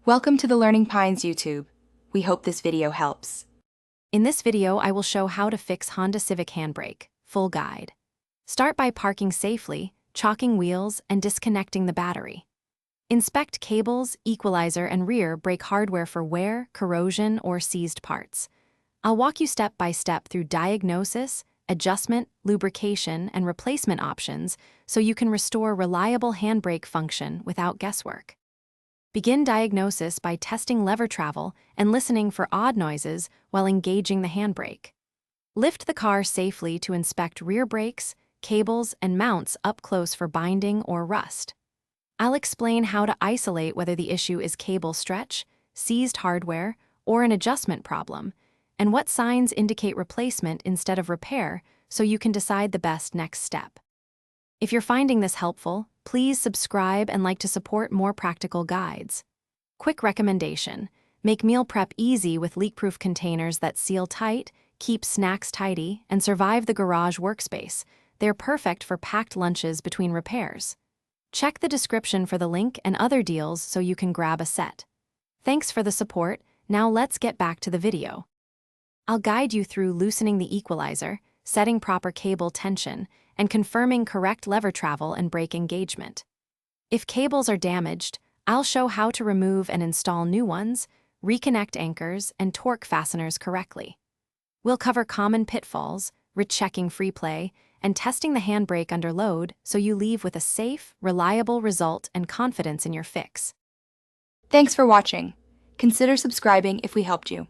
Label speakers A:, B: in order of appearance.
A: Welcome to the Learning Pines YouTube. We hope this video helps.
B: In this video, I will show how to fix Honda Civic handbrake, full guide. Start by parking safely, chalking wheels, and disconnecting the battery. Inspect cables, equalizer, and rear brake hardware for wear, corrosion, or seized parts. I'll walk you step by step through diagnosis, adjustment, lubrication, and replacement options so you can restore reliable handbrake function without guesswork. Begin diagnosis by testing lever travel and listening for odd noises while engaging the handbrake. Lift the car safely to inspect rear brakes, cables, and mounts up close for binding or rust. I'll explain how to isolate whether the issue is cable stretch, seized hardware, or an adjustment problem, and what signs indicate replacement instead of repair so you can decide the best next step. If you're finding this helpful, please subscribe and like to support more practical guides. Quick recommendation: make meal prep easy with leak-proof containers that seal tight, keep snacks tidy, and survive the garage workspace. They're perfect for packed lunches between repairs. Check the description for the link and other deals so you can grab a set. Thanks for the support. Now let's get back to the video. I'll guide you through loosening the equalizer, setting proper cable tension, and confirming correct lever travel and brake engagement. If cables are damaged, I'll show how to remove and install new ones, reconnect anchors, and torque fasteners correctly. We'll cover common pitfalls, rechecking free play, and testing the handbrake under load so you leave with a safe, reliable result and confidence in your fix.
A: Thanks for watching. Consider subscribing if we helped you.